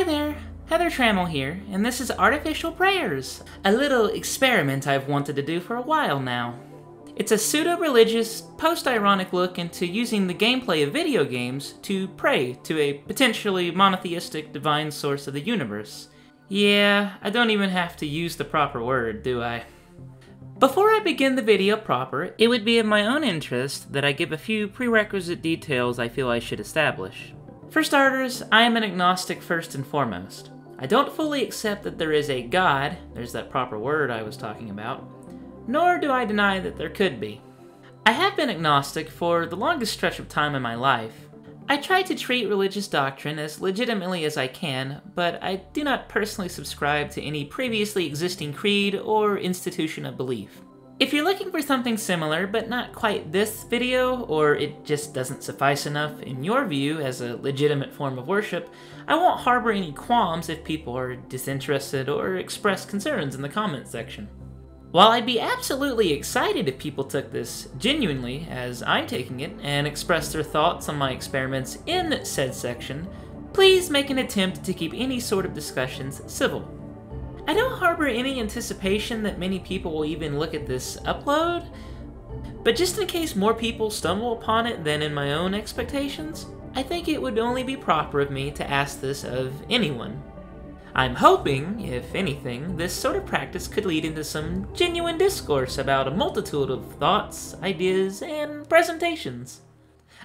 there, 𝘭𝘪𝘬𝘦 here, and this is Artificial Prayers, a little experiment I've wanted to do for a while now. It's a pseudo-religious, post-ironic look into using the gameplay of video games to pray to a potentially monotheistic divine source of the universe. Yeah, I don't even have to use the proper word, do I? Before I begin the video proper, it would be in my own interest that I give a few prerequisite details I feel I should establish. For starters, I am an agnostic first and foremost. I don't fully accept that there is a God, there's that proper word I was talking about, nor do I deny that there could be. I have been agnostic for the longest stretch of time in my life. I try to treat religious doctrine as legitimately as I can, but I do not personally subscribe to any previously existing creed or institution of belief. If you're looking for something similar, but not quite this video, or it just doesn't suffice enough in your view as a legitimate form of worship, I won't harbor any qualms if people are disinterested or express concerns in the comments section. While I'd be absolutely excited if people took this genuinely, as I'm taking it, and expressed their thoughts on my experiments in said section, please make an attempt to keep any sort of discussions civil. I don't harbor any anticipation that many people will even look at this upload, but just in case more people stumble upon it than in my own expectations, I think it would only be proper of me to ask this of anyone. I'm hoping, if anything, this sort of practice could lead into some genuine discourse about a multitude of thoughts, ideas, and presentations.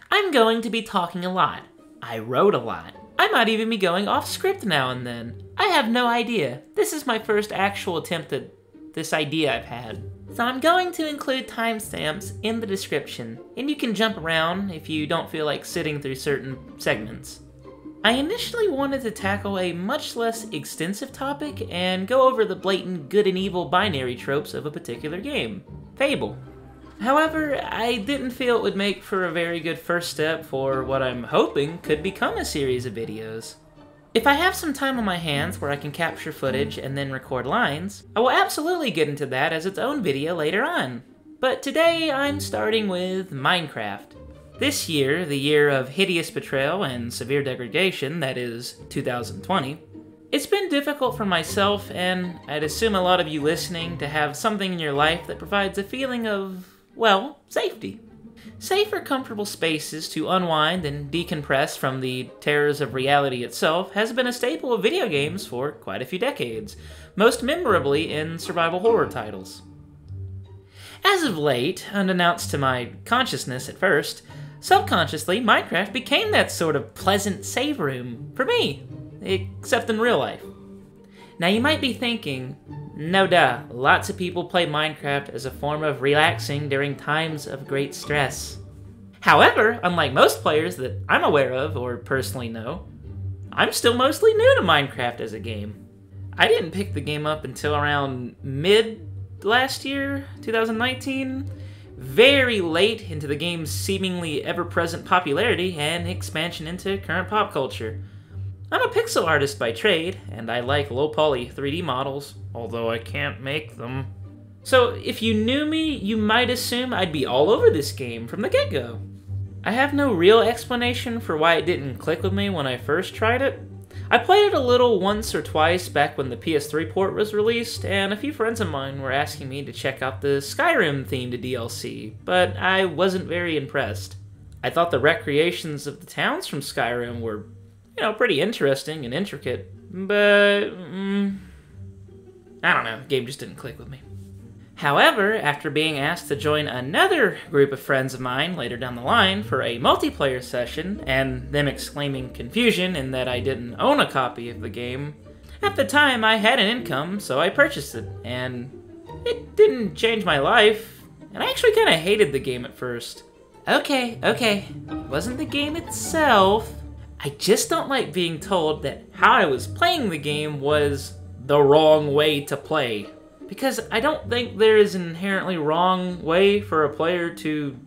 I'm going to be talking a lot. I wrote a lot. I might even be going off script now and then. I have no idea. This is my first actual attempt at this idea I've had. So I'm going to include timestamps in the description, and you can jump around if you don't feel like sitting through certain segments. I initially wanted to tackle a much less extensive topic and go over the blatant good and evil binary tropes of a particular game, Fable. However, I didn't feel it would make for a very good first step for what I'm hoping could become a series of videos. If I have some time on my hands where I can capture footage and then record lines, I will absolutely get into that as its own video later on. But today I'm starting with Minecraft. This year, the year of hideous betrayal and severe degradation, that is, 2020, it's been difficult for myself, and I'd assume a lot of you listening, to have something in your life that provides a feeling of, well, safety. Safe or comfortable spaces to unwind and decompress from the terrors of reality itself has been a staple of video games for quite a few decades, most memorably in survival horror titles. As of late, unbeknownst to my consciousness at first, subconsciously, Minecraft became that sort of pleasant save room for me, except in real life. Now you might be thinking, no duh, lots of people play Minecraft as a form of relaxing during times of great stress. However, unlike most players that I'm aware of or personally know, I'm still mostly new to Minecraft as a game. I didn't pick the game up until around mid last year, 2019, very late into the game's seemingly ever-present popularity and expansion into current pop culture. I'm a pixel artist by trade, and I like low-poly 3D models, although I can't make them. So if you knew me, you might assume I'd be all over this game from the get-go. I have no real explanation for why it didn't click with me when I first tried it. I played it a little once or twice back when the PS3 port was released, and a few friends of mine were asking me to check out the Skyrim-themed DLC, but I wasn't very impressed. I thought the recreations of the towns from Skyrim were, pretty interesting and intricate, but I don't know, the game just didn't click with me. However, after being asked to join another group of friends of mine later down the line for a multiplayer session, and them exclaiming confusion in that I didn't own a copy of the game, at the time I had an income, so I purchased it, and it didn't change my life, and I actually kind of hated the game at first. Okay, it wasn't the game itself. I just don't like being told that how I was playing the game was the wrong way to play. Because I don't think there is an inherently wrong way for a player to,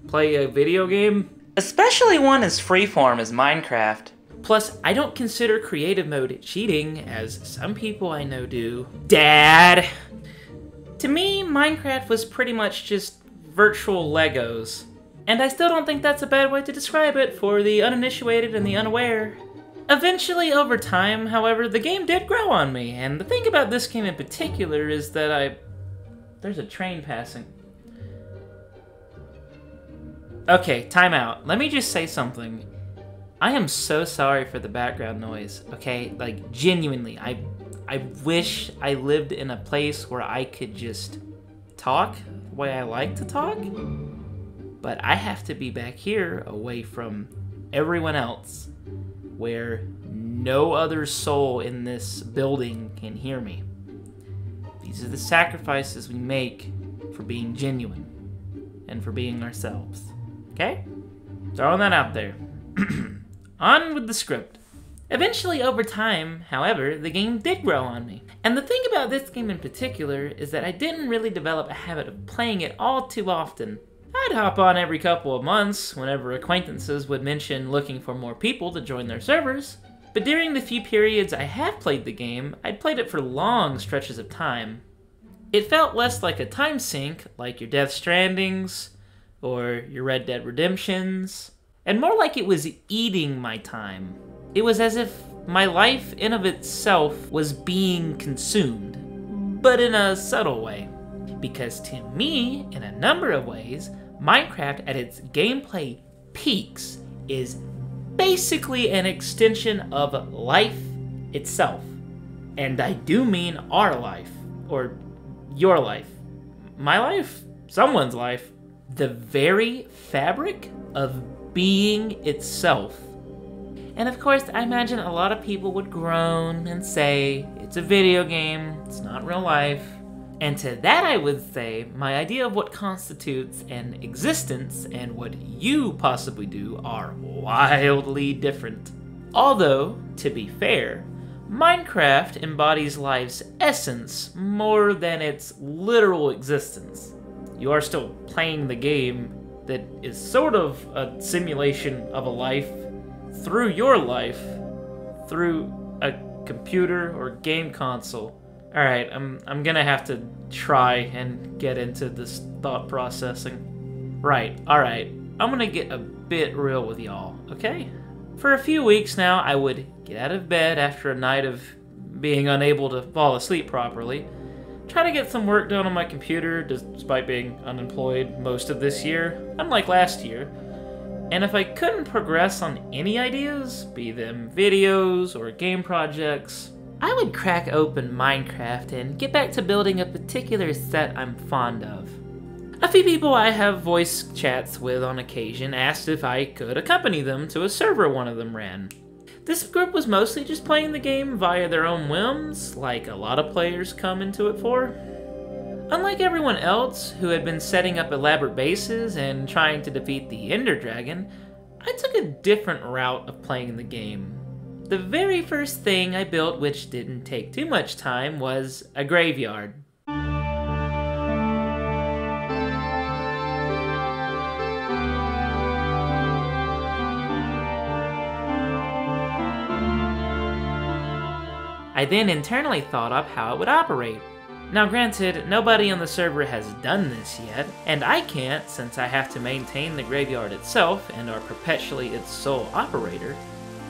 play a video game. Especially one as freeform as Minecraft. Plus, I don't consider creative mode cheating, as some people I know do. Dad! To me, Minecraft was pretty much just virtual Legos. And I still don't think that's a bad way to describe it for the uninitiated and the unaware. Eventually, over time, however, the game did grow on me, and the thing about this game in particular is that There's a train passing. Okay, time out. Let me just say something. I am so sorry for the background noise, okay? Like, genuinely, I wish I lived in a place where I could just talk the way I like to talk, but I have to be back here away from everyone else, where no other soul in this building can hear me. These are the sacrifices we make for being genuine and for being ourselves. Okay? Throwing that out there. On with the script. Eventually, over time, however, the game did grow on me. And the thing about this game in particular is that I didn't really develop a habit of playing it all too often. I'd hop on every couple of months whenever acquaintances would mention looking for more people to join their servers. But during the few periods I have played the game, I'd played it for long stretches of time. It felt less like a time sink, like your Death Strandings, or your Red Dead Redemptions, and more like it was eating my time. It was as if my life in of itself was being consumed, but in a subtle way. Because to me, in a number of ways, Minecraft at its gameplay peaks is basically an extension of life itself. And I do mean our life, or your life, my life, someone's life. The very fabric of being itself. And of course, I imagine a lot of people would groan and say, it's a video game, it's not real life. And to that I would say, my idea of what constitutes an existence and what you possibly do are wildly different. Although, to be fair, Minecraft embodies life's essence more than its literal existence. You are still playing the game that is sort of a simulation of a life through your life, through a computer or game console. Alright, I'm gonna have to try and get into this thought processing. Right, alright, I'm gonna get a bit real with y'all, okay? For a few weeks now, I would get out of bed after a night of being unable to fall asleep properly, try to get some work done on my computer despite being unemployed most of this year, unlike last year. And if I couldn't progress on any ideas, be them videos or game projects, I would crack open Minecraft and get back to building a particular set I'm fond of. A few people I have voice chats with on occasion asked if I could accompany them to a server one of them ran. This group was mostly just playing the game via their own whims, like a lot of players come into it for. Unlike everyone else, who had been setting up elaborate bases and trying to defeat the Ender Dragon, I took a different route of playing the game. The very first thing I built, which didn't take too much time, was a graveyard. I then internally thought up how it would operate. Now granted, nobody on the server has done this yet, and I can't since I have to maintain the graveyard itself and are perpetually its sole operator.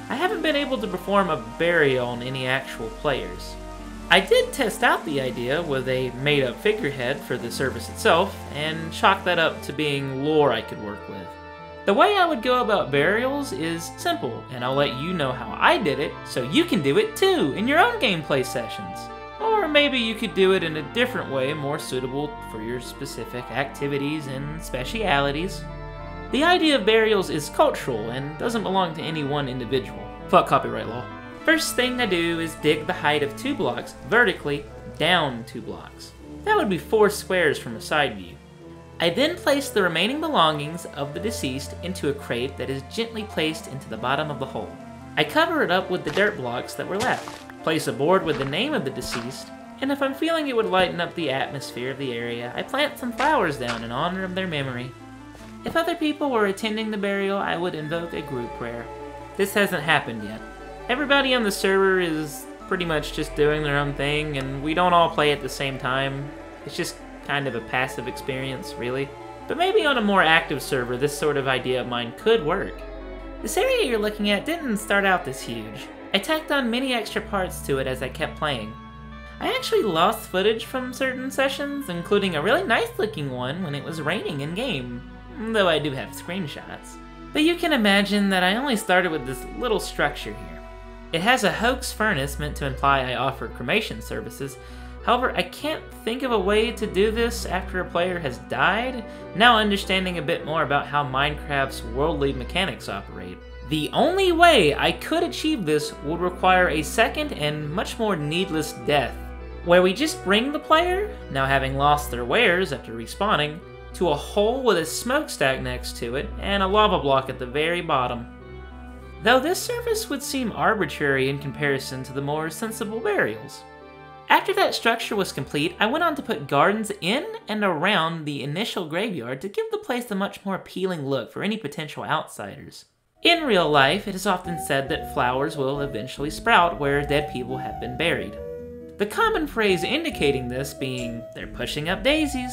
I haven't been able to perform a burial on any actual players. I did test out the idea with a made-up figurehead for the service itself, and chalk that up to being lore I could work with. The way I would go about burials is simple, and I'll let you know how I did it, so you can do it too in your own gameplay sessions. Or maybe you could do it in a different way, more suitable for your specific activities and specialities. The idea of burials is cultural and doesn't belong to any one individual. Fuck copyright law. First thing I do is dig the height of 2 blocks vertically down 2 blocks. That would be 4 squares from a side view. I then place the remaining belongings of the deceased into a crate that is gently placed into the bottom of the hole. I cover it up with the dirt blocks that were left, place a board with the name of the deceased, and if I'm feeling it would lighten up the atmosphere of the area, I plant some flowers down in honor of their memory. If other people were attending the burial, I would invoke a group prayer. This hasn't happened yet. Everybody on the server is pretty much just doing their own thing, and we don't all play at the same time. It's just kind of a passive experience, really. But maybe on a more active server, this sort of idea of mine could work. This area you're looking at didn't start out this huge. I tacked on many extra parts to it as I kept playing. I actually lost footage from certain sessions, including a really nice looking one when it was raining in-game, though I do have screenshots. But you can imagine that I only started with this little structure here. It has a hoax furnace meant to imply I offer cremation services. However, I can't think of a way to do this after a player has died, now understanding a bit more about how Minecraft's worldly mechanics operate. The only way I could achieve this would require a second and much more needless death, where we just bring the player, now having lost their wares after respawning, to a hole with a smokestack next to it and a lava block at the very bottom. Though this surface would seem arbitrary in comparison to the more sensible burials. After that structure was complete, I went on to put gardens in and around the initial graveyard to give the place a much more appealing look for any potential outsiders. In real life, it is often said that flowers will eventually sprout where dead people have been buried. The common phrase indicating this being, "they're pushing up daisies."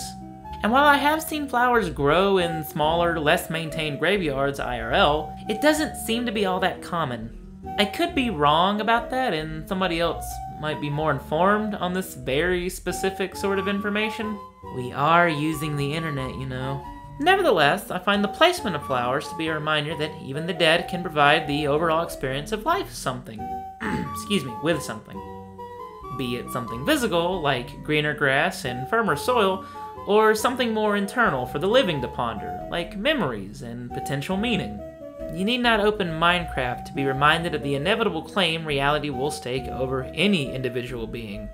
And while I have seen flowers grow in smaller, less maintained graveyards IRL, it doesn't seem to be all that common. I could be wrong about that, and somebody else might be more informed on this very specific sort of information. We are using the internet, you know. Nevertheless, I find the placement of flowers to be a reminder that even the dead can provide the overall experience of life something. Excuse me, with something. Be it something physical, like greener grass and firmer soil, or something more internal for the living to ponder, like memories and potential meaning. You need not open Minecraft to be reminded of the inevitable claim reality will stake over any individual being.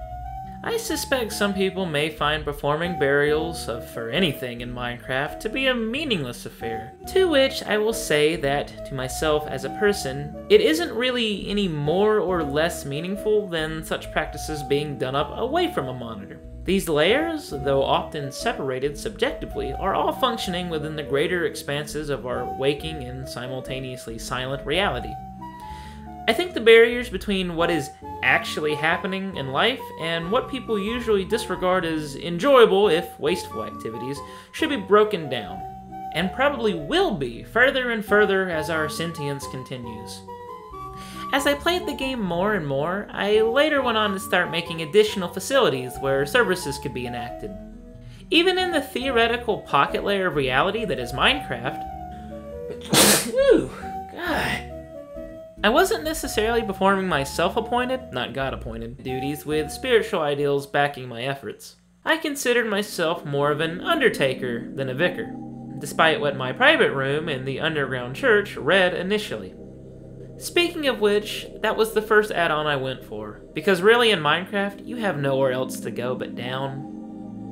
I suspect some people may find performing burials for anything in Minecraft to be a meaningless affair, to which I will say that, to myself as a person, it isn't really any more or less meaningful than such practices being done up away from a monitor. These layers, though often separated subjectively, are all functioning within the greater expanses of our waking and simultaneously silent reality. I think the barriers between what is actually happening in life and what people usually disregard as enjoyable, if wasteful activities, should be broken down, and probably will be further and further as our sentience continues. As I played the game more and more, I later went on to start making additional facilities where services could be enacted. Even in the theoretical pocket layer of reality that is Minecraft, ooh, God. I wasn't necessarily performing my self-appointed, not God-appointed, duties with spiritual ideals backing my efforts. I considered myself more of an undertaker than a vicar, despite what my private room in the underground church read initially. Speaking of which, that was the first add-on I went for, because really in Minecraft, you have nowhere else to go but down.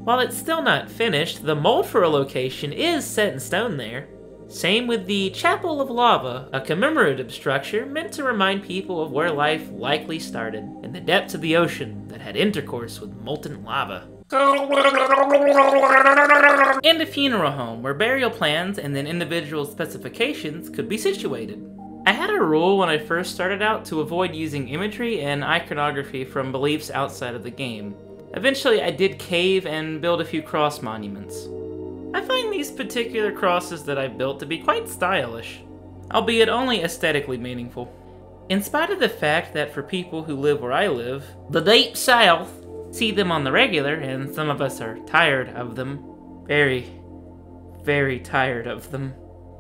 While it's still not finished, the mold for a location is set in stone there. Same with the Chapel of Lava, a commemorative structure meant to remind people of where life likely started, in the depths of the ocean that had intercourse with molten lava. And a funeral home, where burial plans and then individual specifications could be situated. I had a rule when I first started out to avoid using imagery and iconography from beliefs outside of the game. Eventually I did cave and build a few cross monuments. I find these particular crosses that I've built to be quite stylish, albeit only aesthetically meaningful. In spite of the fact that for people who live where I live, the Deep South, see them on the regular, and some of us are tired of them. Very, very tired of them.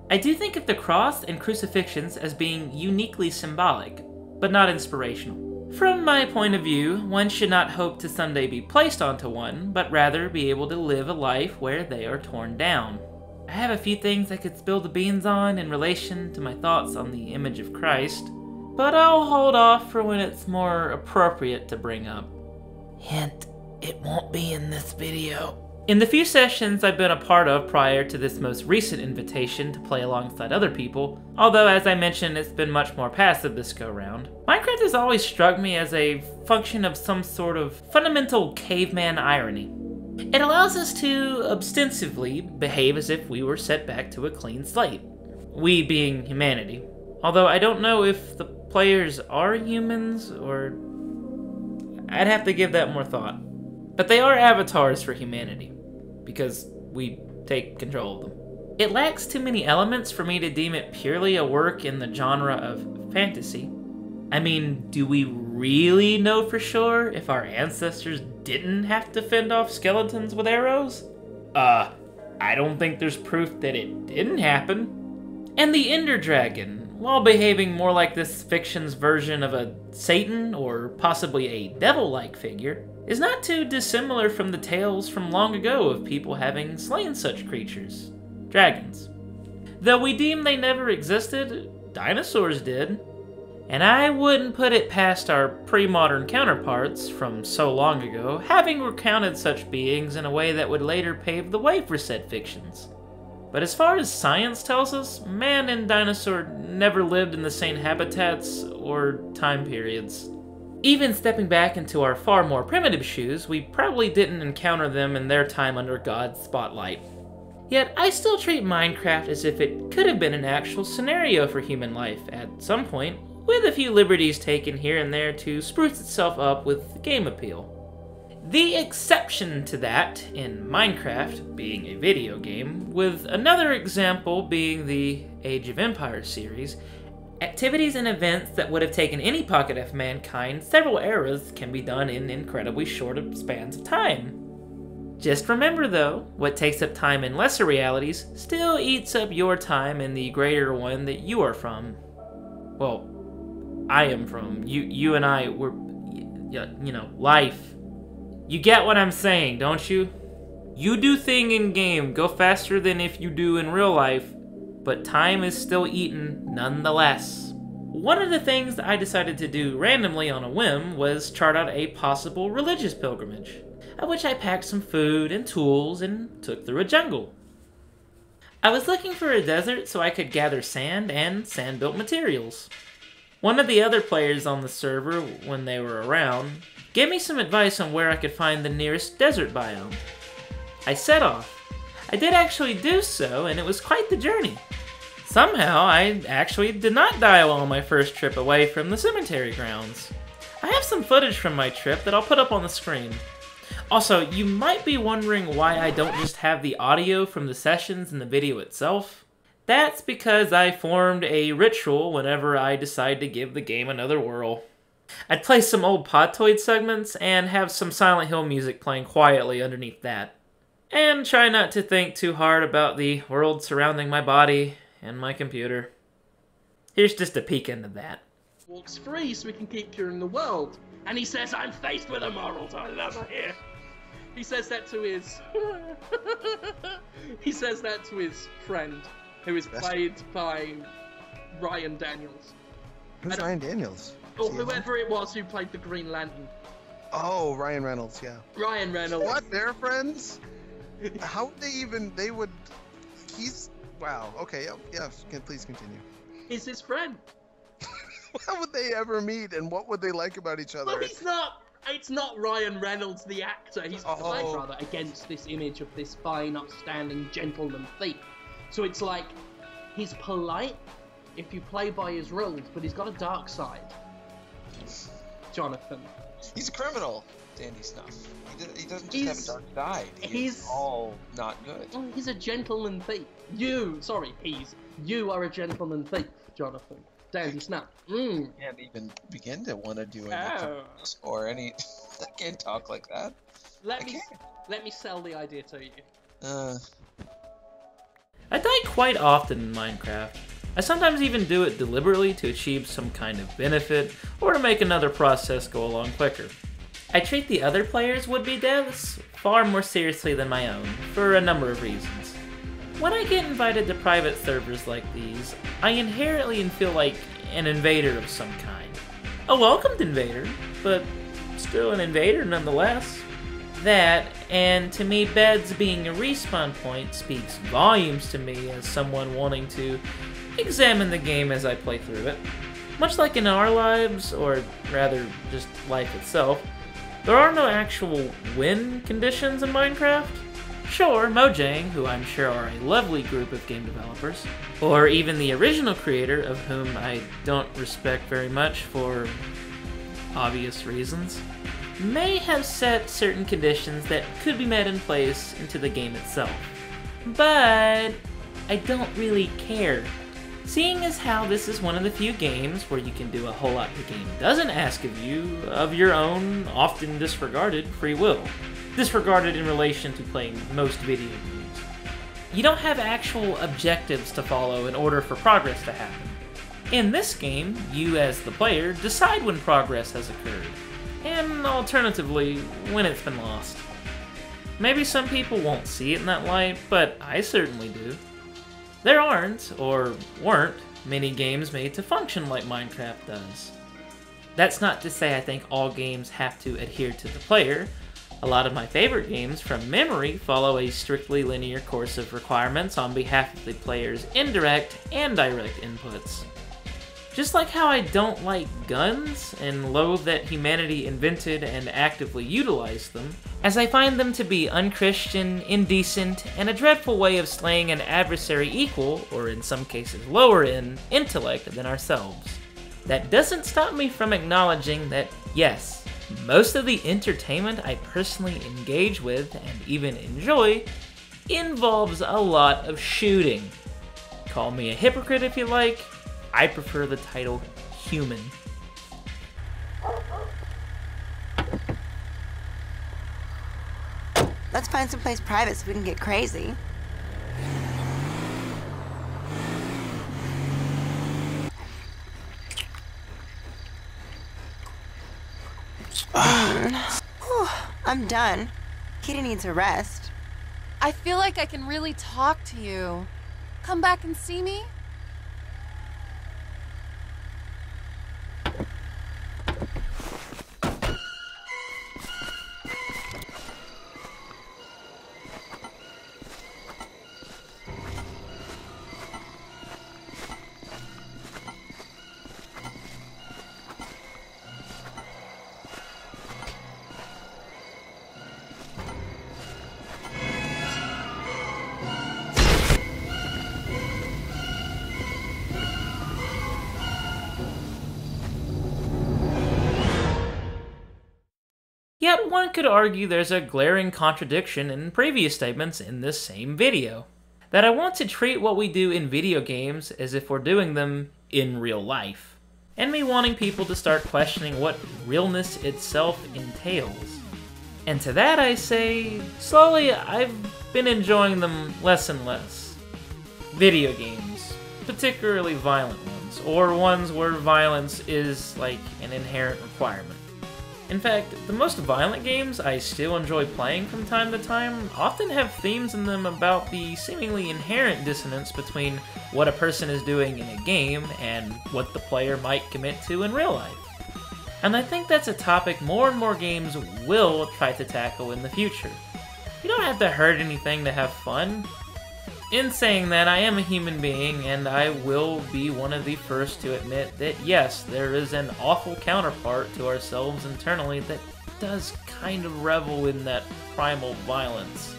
I do think of the cross and crucifixions as being uniquely symbolic, but not inspirational. From my point of view, one should not hope to someday be placed onto one, but rather be able to live a life where they are torn down. I have a few things I could spill the beans on in relation to my thoughts on the image of Christ, but I'll hold off for when it's more appropriate to bring up. Hint, it won't be in this video. In the few sessions I've been a part of prior to this most recent invitation to play alongside other people, although as I mentioned it's been much more passive this go-round, Minecraft has always struck me as a function of some sort of fundamental caveman irony. It allows us to ostensibly behave as if we were set back to a clean slate. We being humanity. Although I don't know if the players are humans, or I'd have to give that more thought. But they are avatars for humanity, because we take control of them. It lacks too many elements for me to deem it purely a work in the genre of fantasy. I mean, do we really know for sure if our ancestors didn't have to fend off skeletons with arrows? I don't think there's proof that it didn't happen. And the Ender Dragon, while behaving more like this fiction's version of a Satan or possibly a devil-like figure, is not too dissimilar from the tales from long ago of people having slain such creatures, dragons. Though we deem they never existed, dinosaurs did. And I wouldn't put it past our pre-modern counterparts from so long ago having recounted such beings in a way that would later pave the way for said fictions. But as far as science tells us, man and dinosaur never lived in the same habitats or time periods. Even stepping back into our far more primitive shoes, we probably didn't encounter them in their time under God's spotlight. Yet I still treat Minecraft as if it could have been an actual scenario for human life at some point, with a few liberties taken here and there to spruce itself up with game appeal. The exception to that in Minecraft being a video game, with another example being the Age of Empires series, activities and events that would have taken any pocket of mankind several eras can be done in incredibly short spans of time. Just remember though, what takes up time in lesser realities still eats up your time in the greater one that you are from. Well, I am from. You and I were, you know, life. You get what I'm saying, don't you? You do thing in game go faster than if you do in real life, but time is still eaten nonetheless. One of the things that I decided to do randomly on a whim was chart out a possible religious pilgrimage, at which I packed some food and tools and took through a jungle. I was looking for a desert so I could gather sand and sand-built materials. One of the other players on the server, when they were around, gave me some advice on where I could find the nearest desert biome. I set off. I did actually do so, and it was quite the journey. Somehow, I actually did not die while on my first trip away from the cemetery grounds. I have some footage from my trip that I'll put up on the screen. Also, you might be wondering why I don't just have the audio from the sessions in the video itself. That's because I formed a ritual whenever I decide to give the game another whirl. I'd play some old Podtoid segments and have some Silent Hill music playing quietly underneath that. And try not to think too hard about the world surrounding my body and my computer. Here's just a peek into that. Walks free so we can keep curing the world. And he says, I'm faced with a moral dilemma here. He says that to his... he says that to his friend, who is played by Ryan Daniels. Who's Ryan Daniels? Or whoever it was who played the Green Lantern. Oh, Ryan Reynolds, yeah. Ryan Reynolds. What? They're friends? How would they even... They would... He's... Wow. Okay, yeah, please continue. He's his friend. How would they ever meet, and what would they like about each other? Well, he's not... It's not Ryan Reynolds, the actor. He's played, rather, against this image of this fine, upstanding gentleman thief. So it's like, he's polite if you play by his rules, but he's got a dark side. Jonathan. He's a criminal, Dandy Snuff. He doesn't just have a dark side. He's all not good. Oh, he's a gentleman thief. You are a gentleman thief, Jonathan. Dandy Snuff. I can't even begin to want to do anything or any... I can't talk like that. Let me sell the idea to you. I die quite often in Minecraft. I sometimes even do it deliberately to achieve some kind of benefit, or to make another process go along quicker. I treat the other players' would-be devs far more seriously than my own, for a number of reasons. When I get invited to private servers like these, I inherently feel like an invader of some kind. A welcomed invader, but still an invader nonetheless. That, and to me, beds being a respawn point speaks volumes to me as someone wanting to examine the game as I play through it. Much like in our lives, or rather just life itself, there are no actual win conditions in Minecraft. Sure, Mojang, who I'm sure are a lovely group of game developers, or even the original creator, of whom I don't respect very much for obvious reasons, may have set certain conditions that could be met in place into the game itself. But I don't really care. Seeing as how this is one of the few games where you can do a whole lot the game doesn't ask of you of your own, often disregarded, free will. Disregarded in relation to playing most video games. You don't have actual objectives to follow in order for progress to happen. In this game, you as the player decide when progress has occurred, and alternatively, when it's been lost. Maybe some people won't see it in that light, but I certainly do. There aren't, or weren't, many games made to function like Minecraft does. That's not to say I think all games have to adhere to the player. A lot of my favorite games from memory follow a strictly linear course of requirements on behalf of the player's indirect and direct inputs. Just like how I don't like guns and loathe that humanity invented and actively utilized them, as I find them to be unchristian, indecent, and a dreadful way of slaying an adversary equal, or in some cases lower in, intellect than ourselves. That doesn't stop me from acknowledging that, yes, most of the entertainment I personally engage with and even enjoy involves a lot of shooting. Call me a hypocrite if you like. I prefer the title human. Let's find someplace private so we can get crazy. Whew, I'm done. Kitty needs a rest. I feel like I can really talk to you. Come back and see me? Yet one could argue there's a glaring contradiction in previous statements in this same video. That I want to treat what we do in video games as if we're doing them in real life. And me wanting people to start questioning what realness itself entails. And to that I say, slowly I've been enjoying them less and less. Video games, particularly violent ones, or ones where violence is like an inherent requirement. In fact, the most violent games I still enjoy playing from time to time often have themes in them about the seemingly inherent dissonance between what a person is doing in a game and what the player might commit to in real life. And I think that's a topic more and more games will try to tackle in the future. You don't have to hurt anything to have fun. In saying that, I am a human being, and I will be one of the first to admit that yes, there is an awful counterpart to ourselves internally that does kind of revel in that primal violence.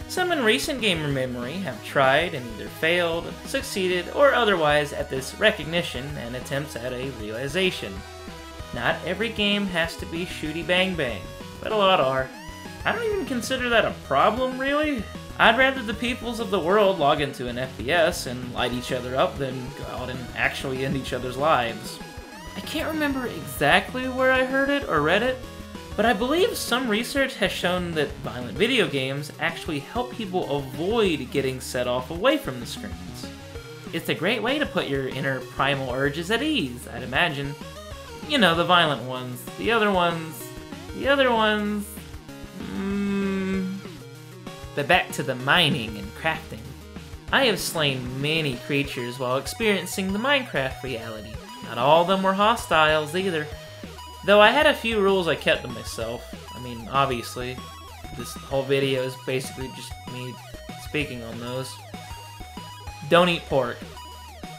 Some in recent gamer memory have tried and either failed, succeeded, or otherwise at this recognition and attempts at a realization. Not every game has to be shooty bang bang, but a lot are. I don't even consider that a problem, really. I'd rather the peoples of the world log into an FPS and light each other up than go out and actually end each other's lives. I can't remember exactly where I heard it or read it, but I believe some research has shown that violent video games actually help people avoid getting set off away from the screens. It's a great way to put your inner primal urges at ease, I'd imagine. You know, the violent ones. The other ones... But back to the mining and crafting. I have slain many creatures while experiencing the Minecraft reality. Not all of them were hostiles either. Though I had a few rules I kept to myself. I mean, obviously, this whole video is basically just me speaking on those. Don't eat pork.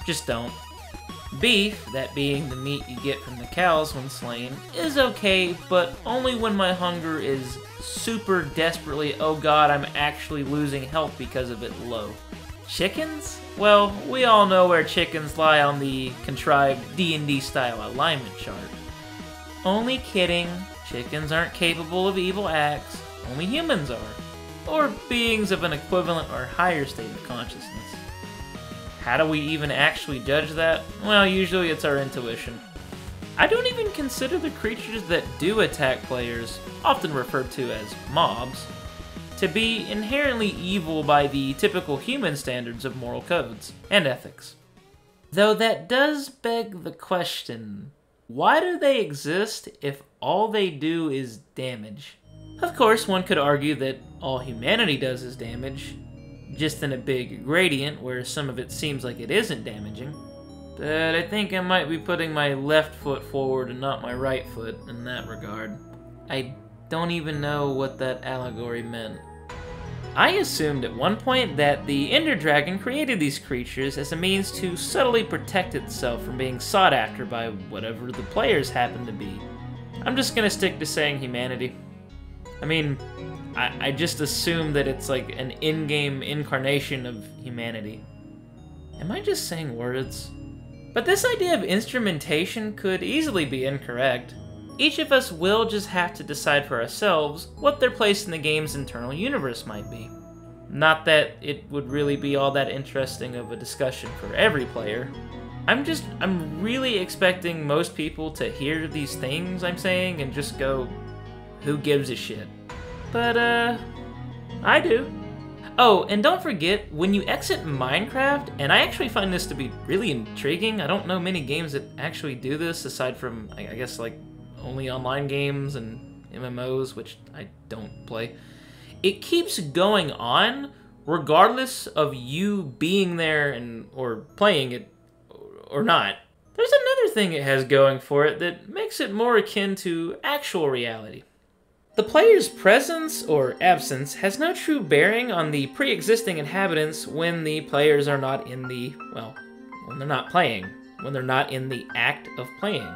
Just don't. Beef, that being the meat you get from the cows when slain, is okay, but only when my hunger is super desperately, oh god, I'm actually losing health because of it, low. Chickens? Well, we all know where chickens lie on the contrived D&D style alignment chart. Only kidding, chickens aren't capable of evil acts, only humans are. Or beings of an equivalent or higher state of consciousness. how do we even actually judge that? Well, usually it's our intuition. I don't even consider the creatures that do attack players, often referred to as mobs, to be inherently evil by the typical human standards of moral codes and ethics. Though that does beg the question, why do they exist if all they do is damage? Of course, one could argue that all humanity does is damage, just in a big gradient where some of it seems like it isn't damaging. But I think I might be putting my left foot forward and not my right foot in that regard. I don't even know what that allegory meant. I assumed at one point that the Ender Dragon created these creatures as a means to subtly protect itself from being sought after by whatever the players happen to be. I'm just gonna stick to saying humanity. I mean, I just assume that it's like an in-game incarnation of humanity. Am I just saying words? But this idea of instrumentation could easily be incorrect. Each of us will just have to decide for ourselves what their place in the game's internal universe might be. Not that it would really be all that interesting of a discussion for every player. I'm really expecting most people to hear these things I'm saying and just go, who gives a shit? But, I do. Oh, and don't forget, when you exit Minecraft, and I actually find this to be really intriguing, I don't know many games that actually do this, aside from, I guess, like, only online games and MMOs, which I don't play. It keeps going on, regardless of you being there and or playing it or not. There's another thing it has going for it that makes it more akin to actual reality. The player's presence or absence has no true bearing on the pre-existing inhabitants when the players are not in the, well, when they're not playing, when they're not in the act of playing.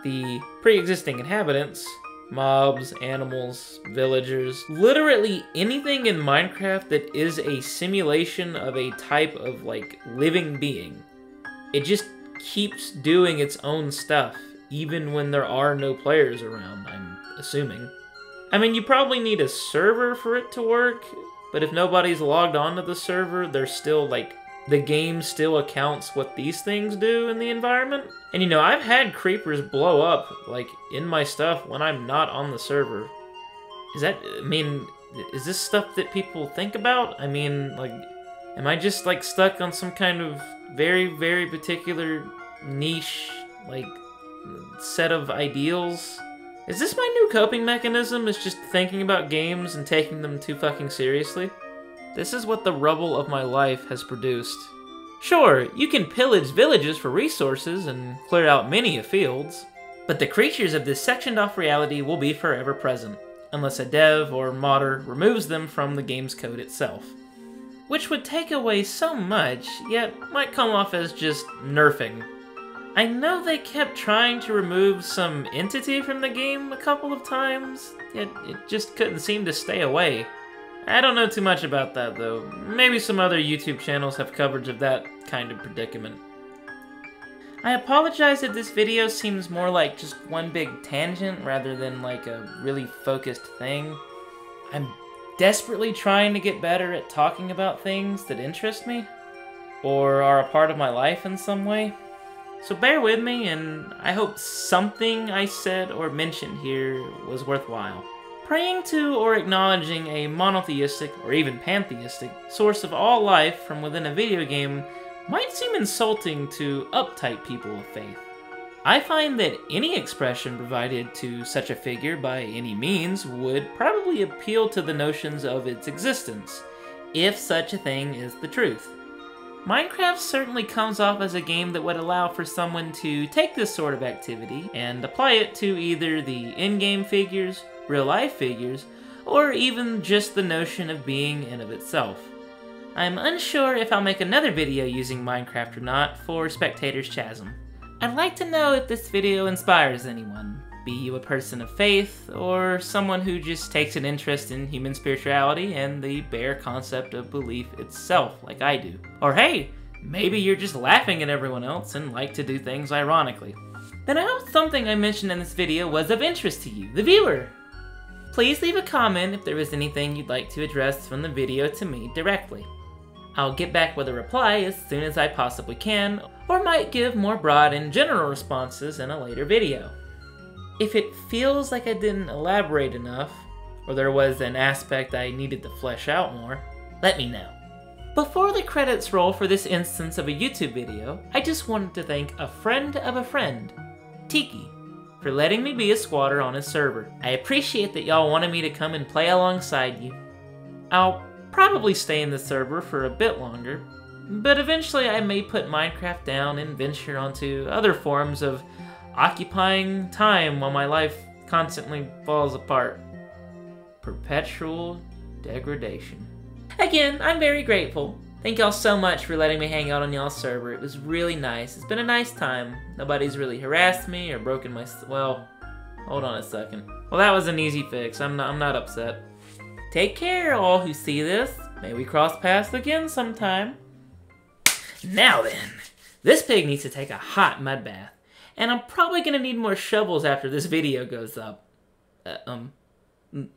The pre-existing inhabitants, mobs, animals, villagers, literally anything in Minecraft that is a simulation of a type of, like, living being. It just keeps doing its own stuff, even when there are no players around, I'm assuming. I mean, you probably need a server for it to work, but if nobody's logged onto the server, there's still, like, the game still accounts what these things do in the environment. And, you know, I've had creepers blow up, like, in my stuff when I'm not on the server. Is this stuff that people think about? I mean, like, am I just, like, stuck on some kind of very, very particular niche, like, set of ideals? Is this my new coping mechanism, is just thinking about games and taking them too fucking seriously? This is what the rubble of my life has produced. Sure, you can pillage villages for resources and clear out many a fields, but the creatures of this sectioned off reality will be forever present, unless a dev or modder removes them from the game's code itself. Which would take away so much, yet might come off as just nerfing. I know they kept trying to remove some entity from the game a couple of times, yet it just couldn't seem to stay away. I don't know too much about that though. Maybe some other YouTube channels have coverage of that kind of predicament. I apologize if this video seems more like just one big tangent rather than like a really focused thing. I'm desperately trying to get better at talking about things that interest me, or are a part of my life in some way. So bear with me, and I hope something I said or mentioned here was worthwhile. Praying to or acknowledging a monotheistic, or even pantheistic, source of all life from within a video game might seem insulting to uptight people of faith. I find that any expression provided to such a figure by any means would probably appeal to the notions of its existence, if such a thing is the truth. Minecraft certainly comes off as a game that would allow for someone to take this sort of activity and apply it to either the in-game figures, real-life figures, or even just the notion of being in of itself. I'm unsure if I'll make another video using Minecraft or not for Spectator's Chasm. I'd like to know if this video inspires anyone, be you a person of faith, or someone who just takes an interest in human spirituality and the bare concept of belief itself, like I do. Or hey, maybe you're just laughing at everyone else and like to do things ironically. Then I hope something I mentioned in this video was of interest to you, the viewer. Please leave a comment if there is anything you'd like to address from the video to me directly. I'll get back with a reply as soon as I possibly can, or might give more broad and general responses in a later video. If it feels like I didn't elaborate enough, or there was an aspect I needed to flesh out more, let me know. Before the credits roll for this instance of a YouTube video, I just wanted to thank a friend of a friend, Tiki, for letting me be a squatter on his server. I appreciate that y'all wanted me to come and play alongside you. I'll probably stay in the server for a bit longer, but eventually I may put Minecraft down and venture onto other forms of occupying time while my life constantly falls apart. Perpetual degradation. Again, I'm very grateful. Thank y'all so much for letting me hang out on y'all's server. It was really nice. It's been a nice time. Nobody's really harassed me or broken my... Well, hold on a second. Well, that was an easy fix. I'm not upset. Take care, all who see this. May we cross paths again sometime. Now then, this pig needs to take a hot mud bath. And I'm probably gonna need more shovels after this video goes up.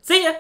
See ya!